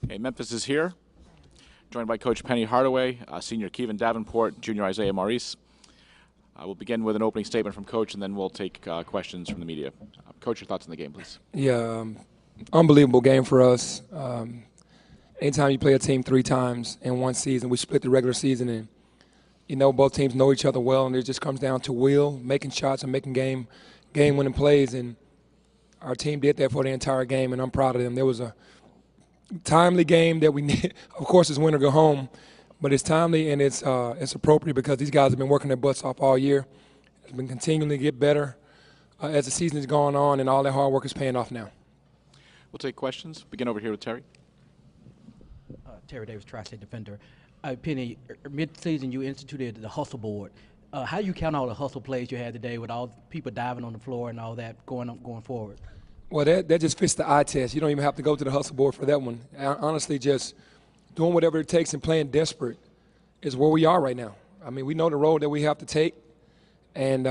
Okay, Memphis is here, joined by Coach Penny Hardaway, Senior Kevin Davenport, Junior Isaiah Maurice. We'll begin with an opening statement from Coach, and then we'll take questions from the media. Coach, your thoughts on the game, please. Yeah, unbelievable game for us. Anytime you play a team 3 times in one season, we split the regular season, and both teams know each other well, and it just comes down to will, making shots, and making game-winning plays. And our team did that for the entire game, and I'm proud of them. There was a timely game that we need. Of course, it's win or go home, but it's timely and it's appropriate because these guys have been working their butts off all year. It's been continuing to get better as the season has gone on, and all that hard work is paying off now. We'll take questions. Begin over here with Terry. Terry Davis, Tri-State Defender. Penny, mid-season you instituted the hustle board. How do you count all the hustle plays you had today with all the people diving on the floor and all that going forward? Well, that just fits the eye test. You don't even have to go to the hustle board for that one. Honestly, just doing whatever it takes and playing desperate is where we are right now. I mean, we know the road that we have to take, and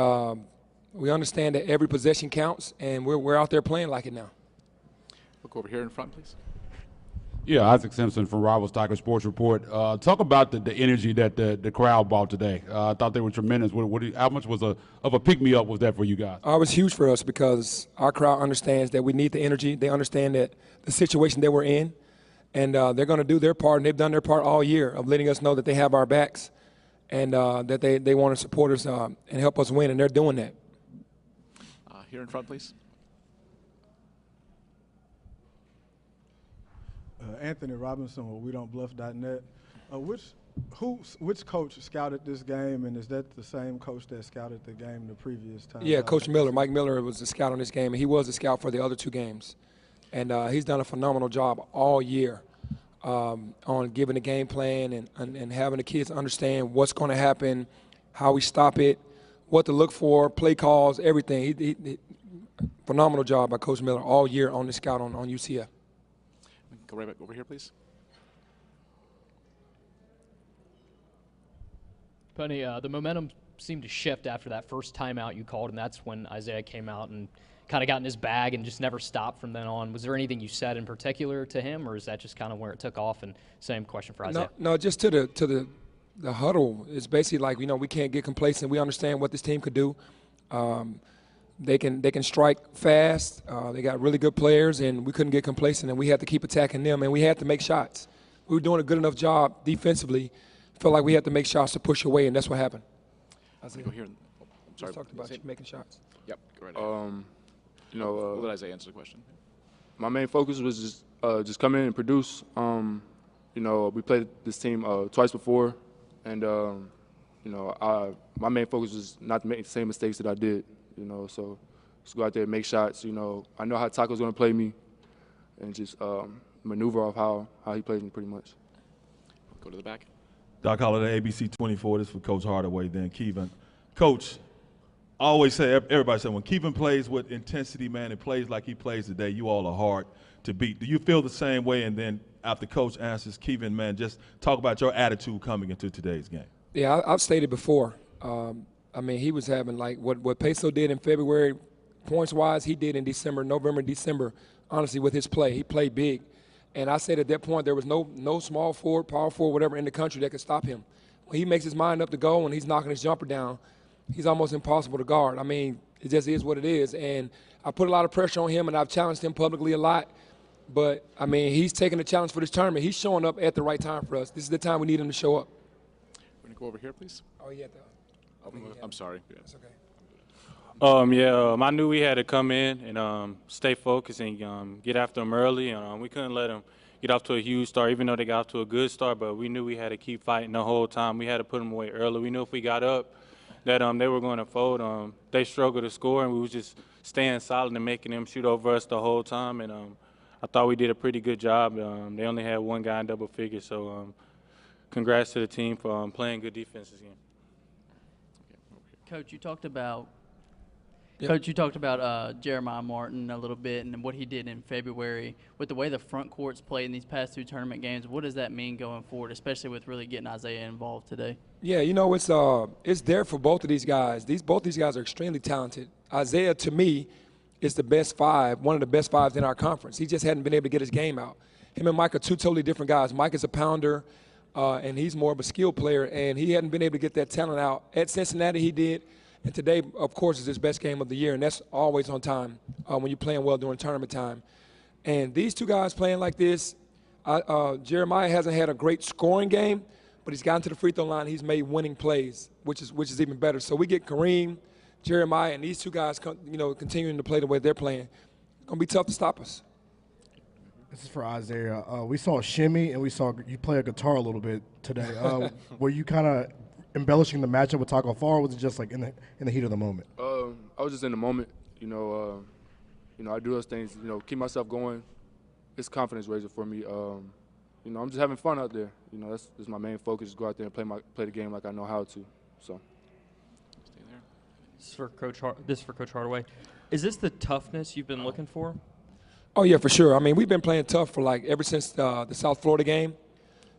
we understand that every possession counts, and we're out there playing like it now. Look over here in front, please. Yeah, Isaac Simpson from Rival Stocker Sports Report. Talk about the energy that the crowd brought today. I thought they were tremendous. How much of a pick-me-up was that for you guys? It was huge for us because our crowd understands that we need the energy. They understand that the situation that we're in, and they're going to do their part, and they've done their part all year of letting us know that they have our backs and that they want to support us and help us win, and they're doing that. Here in front, please. Anthony Robinson with WeDon'tBluff.net. Which coach scouted this game, and is that the same coach that scouted the game the previous time? Yeah, Coach Miller. Mike Miller was the scout on this game, and he was the scout for the other 2 games. And he's done a phenomenal job all year on giving the game plan and having the kids understand what's going to happen, how we stop it, what to look for, play calls, everything. He phenomenal job by Coach Miller all year on the scout on UCF. Go right back over here, please. Penny, the momentum seemed to shift after that first timeout you called, and that's when Isaiah came out and kind of got in his bag and just never stopped from then on. Was there anything you said in particular to him, or is that just kind of where it took off? And same question for Isaiah. No, just to the huddle. It's basically like, we can't get complacent. We understand what this team could do. They can strike fast. They got really good players, and we couldn't get complacent, and we had to keep attacking them, and we had to make shots. We were doing a good enough job defensively. Felt like we had to make shots to push away, and that's what happened. Go here. I'm sorry. Just talked about making shots. Yep. Go right ahead. We'll let Isaiah answer the question. My main focus was just come in and produce. We played this team twice before, and my main focus was not to make the same mistakes that I did. So just go out there and make shots. I know how Taco's going to play me, and just maneuver off how he plays me pretty much. Go to the back. Doc Holliday, ABC 24. This is for Coach Hardaway, then Kevin. Coach, I always say, everybody says, when Kevin plays with intensity, man, and plays like he plays today, you all are hard to beat. Do you feel the same way? And then after Coach answers, Kevin, man, just talk about your attitude coming into today's game. Yeah, I've stated before. He was having like what Peso did in February, points-wise, he did in December, November, December, honestly, with his play. He played big. And I said at that point there was no small forward, power forward, whatever in the country that could stop him. When he makes his mind up to go and he's knocking his jumper down, he's almost impossible to guard. It just is what it is. And I put a lot of pressure on him, and I've challenged him publicly a lot. But, he's taking the challenge for this tournament. He's showing up at the right time for us. This is the time we need him to show up. We're going to go over here, please. Oh, yeah. I'm sorry. Yeah. That's okay. I knew we had to come in and stay focused and get after them early. And we couldn't let them get off to a huge start, even though they got off to a good start. But we knew we had to keep fighting the whole time. We had to put them away early. We knew if we got up that they were going to fold. They struggled to score, and we was just staying solid and making them shoot over us the whole time. And I thought we did a pretty good job. They only had one guy in double figures. So congrats to the team for playing good defense this game. Coach, you talked about Coach, you talked about Jeremiah Martin a little bit and what he did in February. With the way the front court's played in these past 2 tournament games, what does that mean going forward, especially with really getting Isaiah involved today? Yeah, it's there for both of these guys. Both these guys are extremely talented. Isaiah, to me, is the best 5, one of the best 5s in our conference. He just hadn't been able to get his game out. him and Mike are two totally different guys. Mike is a pounder, and he's more of a skill player, and he hadn't been able to get that talent out. At Cincinnati, he did, and today, of course, is his best game of the year, and that's always on time when you're playing well during tournament time. And these two guys playing like this, Jeremiah hasn't had a great scoring game, but he's gotten to the free throw line. He's made winning plays, which is even better. So we get Kareem, Jeremiah, and these two guys, continuing to play the way they're playing. It's gonna be tough to stop us. This is for Isaiah. We saw a shimmy, and we saw you play a guitar a little bit today. Were you kind of embellishing the matchup with Taco Fall, or was it just like in the heat of the moment? I was just in the moment. I do those things. Keep myself going. It's a confidence raiser for me. I'm just having fun out there. That's my main focus. Just go out there and play the game like I know how to. So. Stay there. This is for Coach Hardaway. Is this the toughness you've been looking for? Oh yeah, for sure. I mean, we've been playing tough for ever since the South Florida game.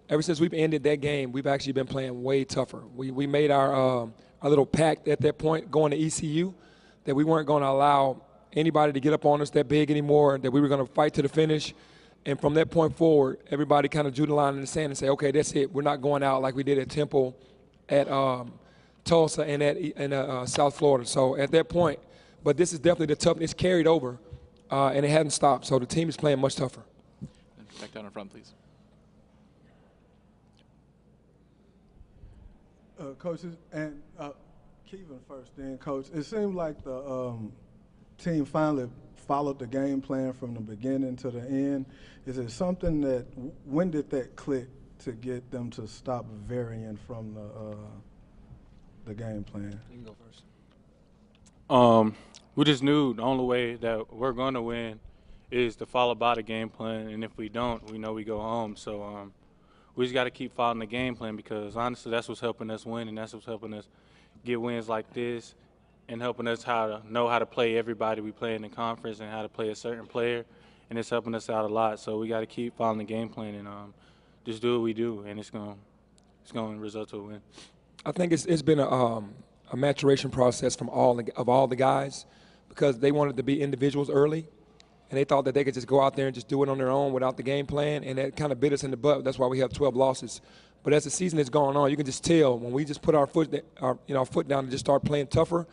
Ever since we've ended that game, we've actually been playing way tougher. We made our little pact at that point going to ECU that we weren't going to allow anybody to get up on us that big anymore, that we were going to fight to the finish. And from that point forward, everybody kind of drew the line in the sand and say, okay, that's it. We're not going out like we did at Temple, at Tulsa, and at South Florida. So at that point, but this is definitely the toughness carried over, and it hasn't stopped. So the team is playing much tougher. Back down in front, please. Coaches, and Kevin first, then Coach. It seemed like the team finally followed the game plan from the beginning to the end. Is it something that, when did that click to get them to stop varying from the game plan? You can go first. We just knew the only way that we're going to win is to follow by the game plan, and if we don't, we know we go home. So we just got to keep following the game plan because, honestly, that's what's helping us win, and that's what's helping us get wins like this and helping us know how to play everybody we play in the conference and how to play a certain player, and it's helping us out a lot. So we got to keep following the game plan and just do what we do, and it's going to result to a win. I think it's been a maturation process from all the guys because they wanted to be individuals early, and they thought that they could just go out there and just do it on their own without the game plan, and that kind of bit us in the butt. That's why we have 12 losses. But as the season is going on, you can just tell when we just put our foot down and just start playing tougher,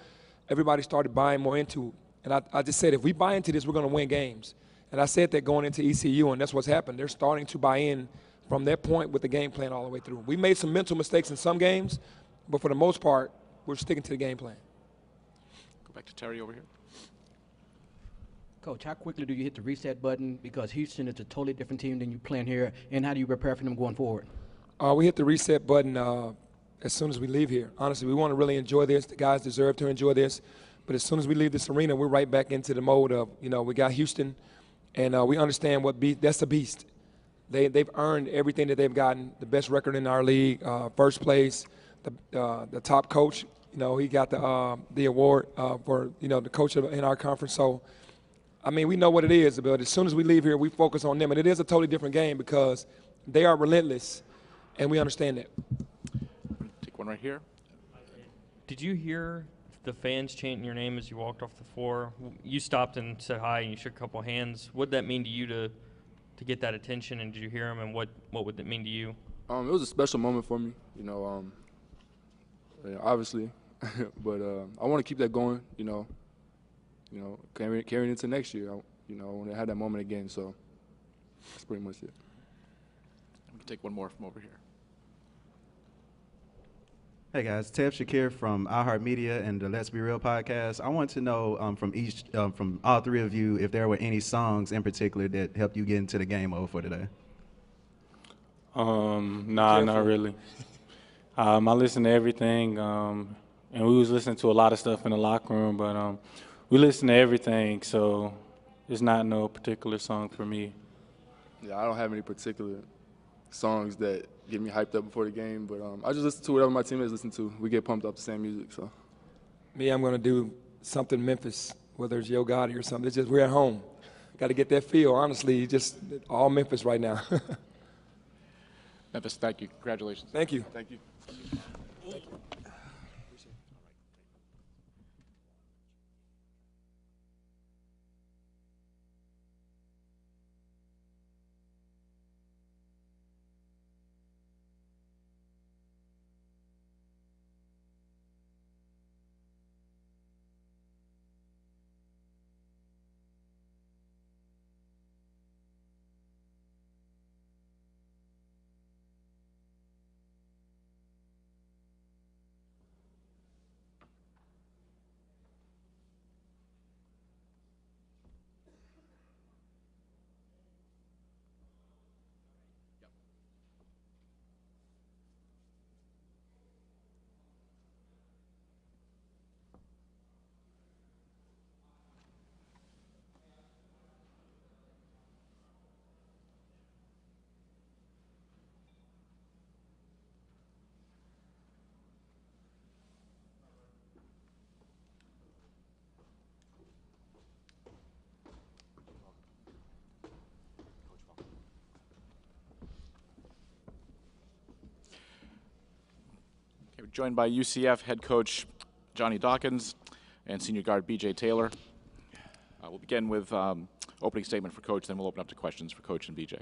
everybody started buying more into it. And I just said, if we buy into this, we're going to win games. And I said that going into ECU, and that's what's happened. They're starting to buy in from that point with the game plan all the way through. We made some mental mistakes in some games, but for the most part, we're sticking to the game plan. Go back to Terry over here. Coach, how quickly do you hit the reset button? Because Houston is a totally different team than you playing here, and how do you prepare for them going forward? We hit the reset button as soon as we leave here. Honestly, we want to really enjoy this. The guys deserve to enjoy this. But as soon as we leave this arena, we're right back into the mode of, we got Houston, and we understand that's a beast. They've earned everything that they've gotten, the best record in our league, first place, the top coach. He got the award for, the coach in our conference. So, we know what it is, but as soon as we leave here, we focus on them. And it is a totally different game because they are relentless, and we understand that. Take one right here. Did you hear the fans chanting your name as you walked off the floor? You stopped and said hi, and you shook a couple hands. What did that mean to you to get that attention, and did you hear them, and what would that mean to you? It was a special moment for me, obviously, but I want to keep that going, carrying into next year. I want to have that moment again, so that's pretty much it. We can take one more from over here. Hey guys, Tev Shakir from iHeartMedia and the Let's Be Real podcast. I want to know from all three of you if there were any songs in particular that helped you get into the game mode for today. Nah, not really. I listen to everything, and we was listening to a lot of stuff in the locker room, but we listen to everything, so it's not no particular song for me. Yeah, I don't have any particular songs that get me hyped up before the game, but I just listen to whatever my teammates listen to. We get pumped up the same music, so. Me, I'm going to do something Memphis, whether it's Yo Gotti or something. It's just we're at home. Got to get that feel. Honestly, just all Memphis right now. Memphis, thank you. Congratulations. Thank you. Thank you. Thank you. We're joined by UCF head coach Johnny Dawkins and senior guard B.J. Taylor. We'll begin with opening statement for Coach, then we'll open up to questions for Coach and B.J.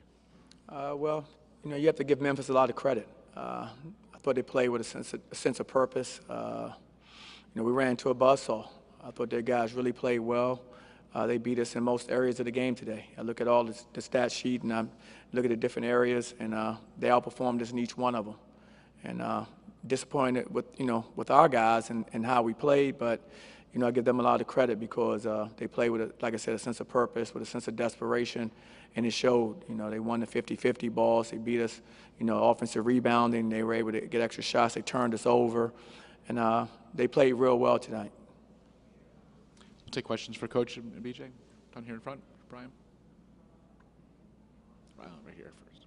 Well, you have to give Memphis a lot of credit. I thought they played with a sense of purpose. We ran into a buzzsaw. I thought their guys really played well. They beat us in most areas of the game today. I look at all the stat sheet and I look at the different areas, and they outperformed us in each one of them. And disappointed with our guys and how we played, but I give them a lot of credit because they played with, like I said, a sense of purpose, with a sense of desperation, and it showed. They won the 50-50 balls. They beat us, offensive rebounding. They were able to get extra shots. They turned us over, and they played real well tonight. We'll take questions for Coach and BJ. Down here in front, Brian. Right here first.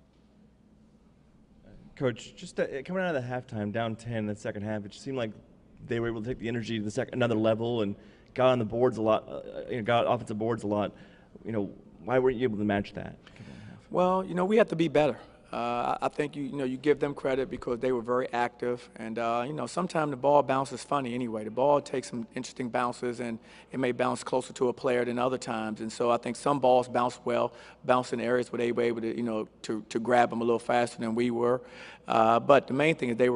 Coach, just coming out of the halftime, down 10 in the second half, it just seemed like they were able to take the energy to another level and got on the boards a lot, got offensive boards a lot. Why weren't you able to match that? Well, we have to be better. I think you give them credit because they were very active, and sometimes the ball bounces funny anyway. The ball takes some interesting bounces, and it may bounce closer to a player than other times. And so I think some balls bounce in areas where they were able to grab them a little faster than we were. But the main thing is they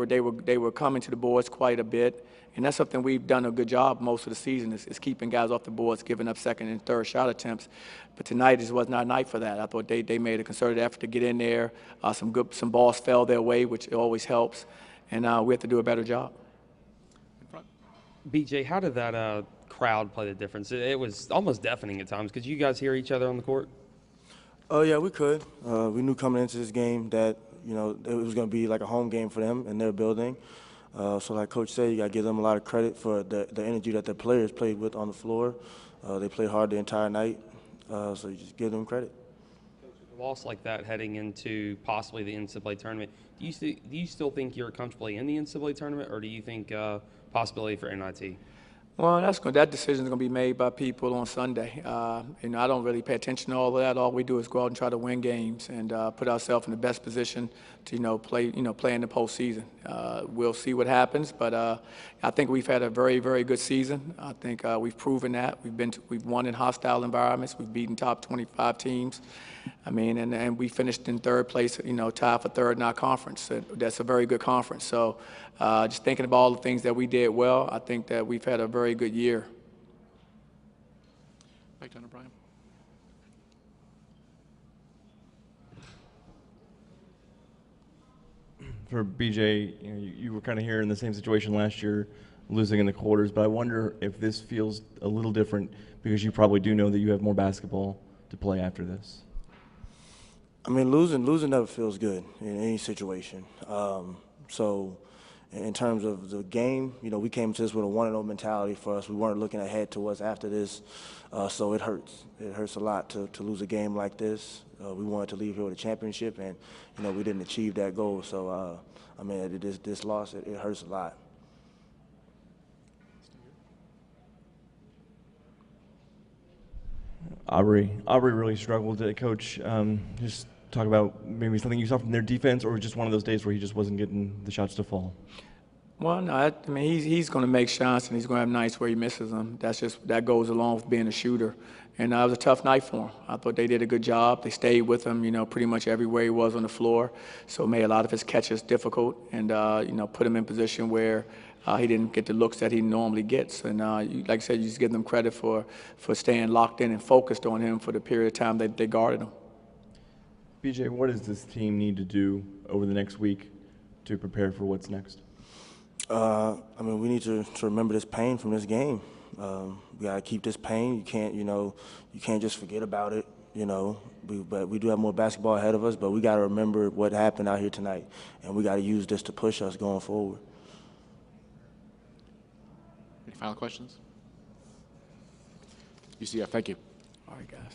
were coming to the boards quite a bit. And that's something we've done a good job most of the season is keeping guys off the boards, giving up second and third shot attempts. But tonight just was not a night for that. I thought they made a concerted effort to get in there. Some balls fell their way, which always helps. And we have to do a better job. BJ, how did that crowd play the difference? It was almost deafening at times. Could you guys hear each other on the court? Oh, yeah, we could. We knew coming into this game that, it was going to be like a home game for them in their building. So like Coach said, you got to give them a lot of credit for the energy that the players played with on the floor. They played hard the entire night, so you just give them credit. A loss like that heading into possibly the NCAA tournament, do you still think you're comfortably in the NCAA tournament, or do you think possibility for NIT? Well, that decision is going to be made by people on Sunday. I don't really pay attention to all of that. All we do is go out and try to win games and put ourselves in the best position to play in the postseason. We'll see what happens, but I think we've had a very, very good season. I think we've proven that we've won in hostile environments. We've beaten top 25 teams. And we finished in third place. Tied for third in our conference. That's a very good conference. So just thinking about all the things that we did well, I think that we've had a very good year. Back down to Brian. For BJ, you were kind of here in the same situation last year, losing in the quarters, but I wonder if this feels a little different because you probably do know that you have more basketball to play after this. Losing never feels good in any situation. So in terms of the game, we came to this with a 1-0 mentality for us. We weren't looking ahead to what's after this, so it hurts. It hurts a lot to lose a game like this. We wanted to leave here with a championship, and we didn't achieve that goal. So this loss, it hurts a lot. Aubrey really struggled today, Coach. Just talk about maybe something you saw from their defense, or just one of those days where he just wasn't getting the shots to fall. Well, no, he's going to make shots, and he's going to have nights where he misses them. That goes along with being a shooter. And it was a tough night for him. I thought they did a good job. They stayed with him, pretty much everywhere he was on the floor. So it made a lot of his catches difficult, and put him in position where he didn't get the looks that he normally gets. And like I said, you just give them credit for staying locked in and focused on him for the period of time that they guarded him. BJ, what does this team need to do over the next week to prepare for what's next? We need to remember this pain from this game. We gotta keep this pain. You can't just forget about it. But we do have more basketball ahead of us. But we gotta remember what happened out here tonight, and we gotta use this to push us going forward. Any final questions? UCF, thank you. All right, guys.